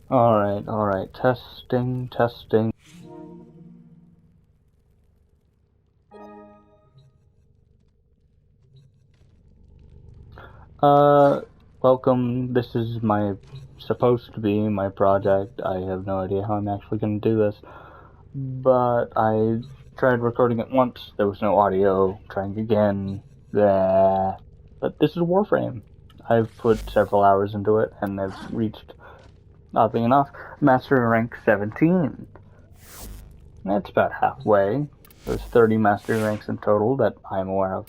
Alright, testing. Welcome. This is supposed to be my project. I have no idea how I'm actually gonna do this. But I tried recording it once, there was no audio, trying again, bleh. But this is Warframe. I've put several hours into it, and I've reached, oddly enough, Mastery Rank 17. That's about halfway. There's 30 Mastery Ranks in total that I'm aware of.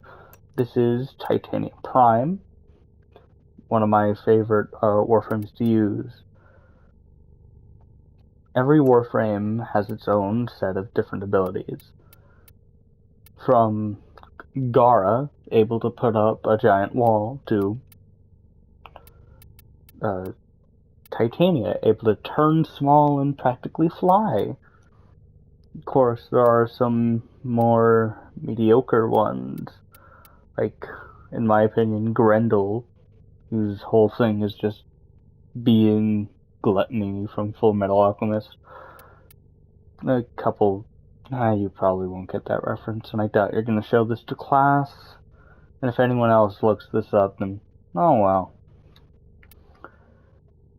This is Titanium Prime, one of my favorite Warframes to use. Every Warframe has its own set of different abilities. From Gara, able to put up a giant wall, to Titania, able to turn small and practically fly. Of course, there are some more mediocre ones, like, in my opinion, Grendel, whose whole thing is just being Gluttony from Full Metal Alchemist. A couple... you probably won't get that reference, and I doubt you're going to show this to class. And if anyone else looks this up, then oh well.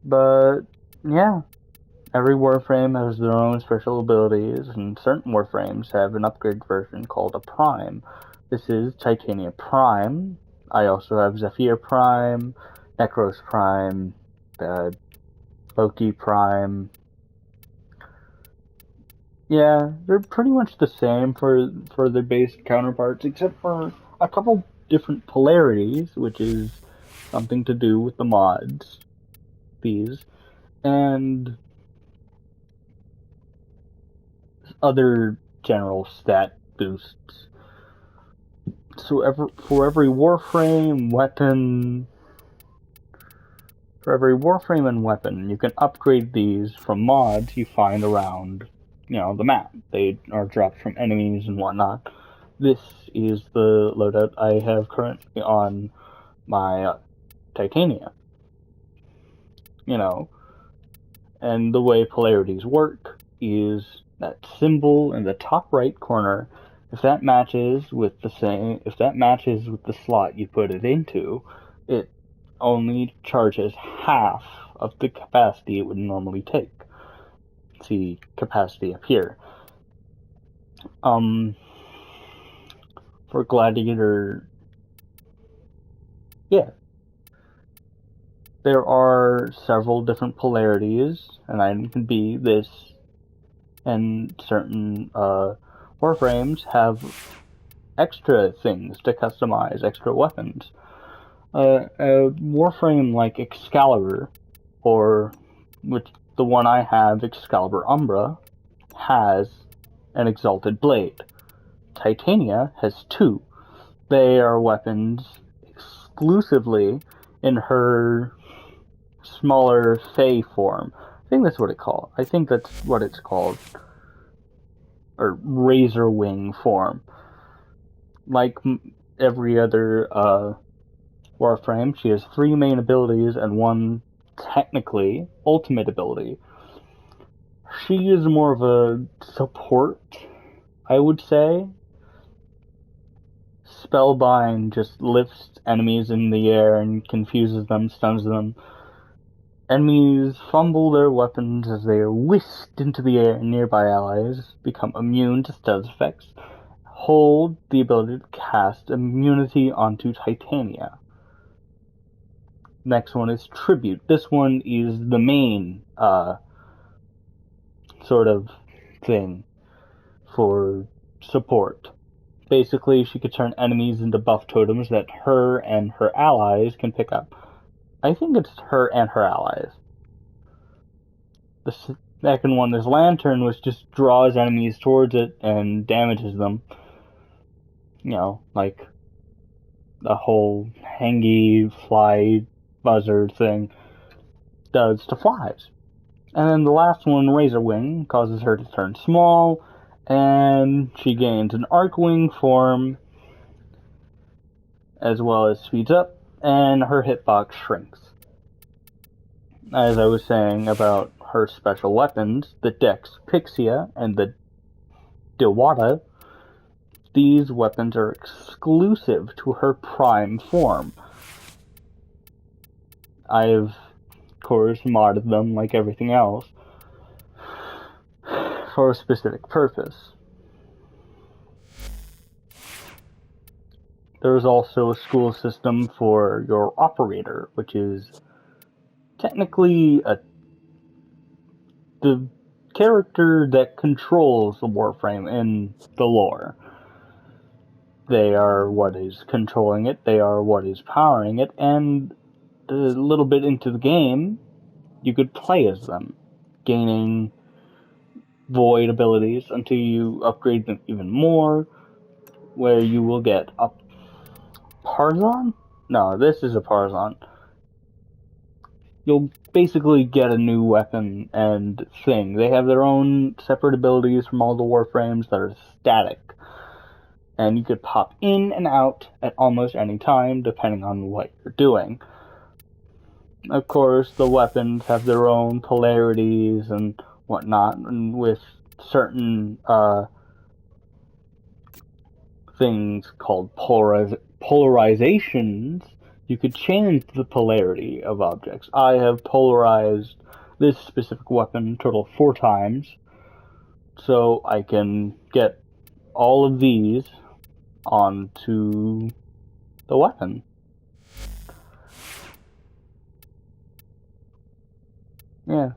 But yeah, every Warframe has their own special abilities, and certain Warframes have an upgrade version called a Prime. This is Titania Prime. I also have Zephyr Prime, Necros Prime, Loki Prime. Yeah, they're pretty much the same for their base counterparts, except for a couple different polarities, which is something to do with the mods, these, and other general stat boosts. So for every Warframe and weapon, you can upgrade these from mods you find around, the map. They are dropped from enemies and whatnot. This is the loadout I have currently on my Titania. And the way polarities work is that symbol in the top right corner. If that matches with the slot you put it into, it only charges half of the capacity it would normally take. See capacity up here. For Gladiator, yeah, there are several different polarities. An item can be this, and certain Warframes have extra things to customize, extra weapons. A Warframe like Excalibur, the one I have, Excalibur Umbra, has an Exalted Blade. Titania has two. They are weapons exclusively in her smaller Fey form. I think that's what it's called. Or Razor Wing form. Like every other Warframe, she has 3 main abilities and 1, technically, ultimate ability. She is more of a support, I would say. Spellbind just lifts enemies in the air and confuses them, stuns them. Enemies fumble their weapons as they are whisked into the air, and nearby allies become immune to stealth effects. Hold the ability to cast immunity onto Titania. Next one is Tribute. This one is the main sort of thing for support. Basically, she could turn enemies into buff totems that her and her allies can pick up. I think it's her and her allies. The second one is Lantern, which just draws enemies towards it and damages them. Like the whole hangy fly buzzard thing does to flies. And then the last one, Razor Wing, causes her to turn small, and she gains an Arcwing form, as well as speeds up, and her hitbox shrinks. As I was saying about her special weapons, the Dex Pixia and the Dewata, these weapons are exclusive to her prime form. I've, of course, modded them like everything else for a specific purpose. There is also a school system for your operator, which is technically the character that controls the Warframe in the lore. They are what is controlling it, they are what is powering it, and a little bit into the game, you could play as them, gaining void abilities until you upgrade them even more, where you will get a Parzon? No, this is a Parzon. You'll basically get a new weapon and thing. They have their own separate abilities from all the Warframes that are static. And you could pop in and out at almost any time, depending on what you're doing. Of course, the weapons have their own polarities and whatnot, and with certain things called polarizations, you could change the polarity of objects. I have polarized this specific weapon a total of 4 times, so I can get all of these onto the weapon. Yeah.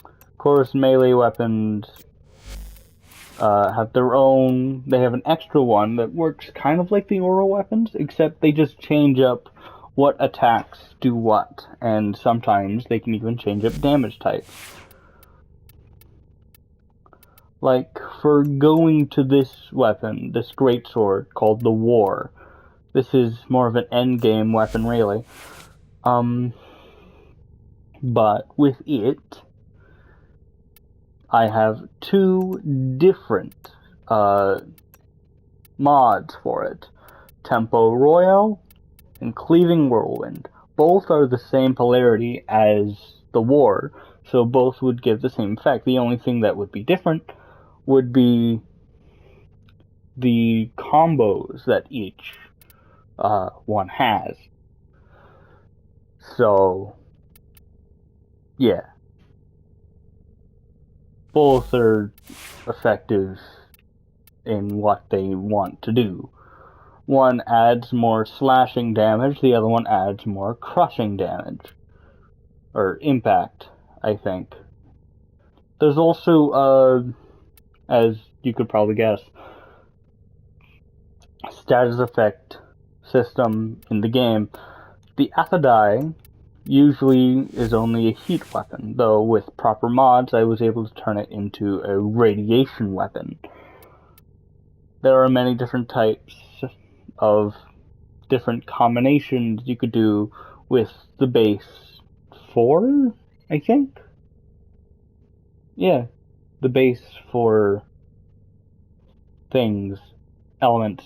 Of course, melee weapons have their own. They have an extra one that works kind of like the aura weapons, except they just change up what attacks do what, and sometimes they can even change up damage types. Like, for going to this weapon, this greatsword called the War, this is more of an endgame weapon, really. But with it, I have 2 different mods for it. Tempo Royale and Cleaving Whirlwind. Both are the same polarity as the War, so both would give the same effect. The only thing that would be different would be the combos that each one has. So, yeah. Both are effective in what they want to do. One adds more slashing damage, the other one adds more crushing damage. Or impact, I think. There's also, as you could probably guess, status effect system in the game. The Aphrodite usually is only a heat weapon, though with proper mods I was able to turn it into a radiation weapon. There are many different types of different combinations you could do with the base 4, I think? Yeah, the base for things, elements,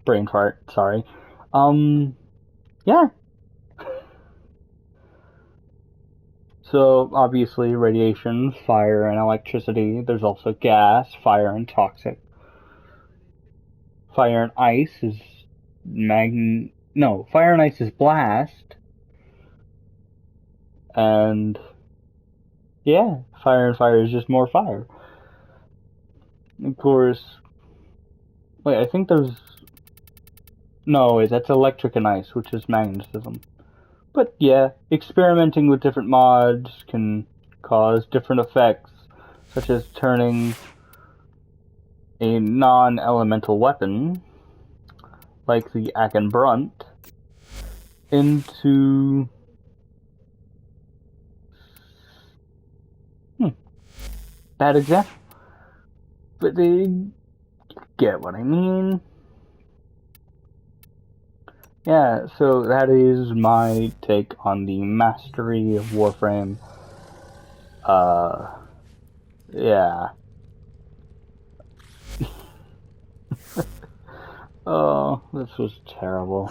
brain fart, sorry. Yeah. So, obviously, radiation, fire, and electricity. There's also gas, fire, and toxic. Fire and ice is fire and ice is blast. And, yeah, fire and fire is just more fire. Of course, wait, I think there's... No, wait, that's electric and ice, which is magnetism. But yeah, experimenting with different mods can cause different effects, such as turning a non-elemental weapon, like the Aken Brunt, into... bad example. But they get what I mean. Yeah, so that is my take on the mastery of Warframe. Yeah. Oh, this was terrible.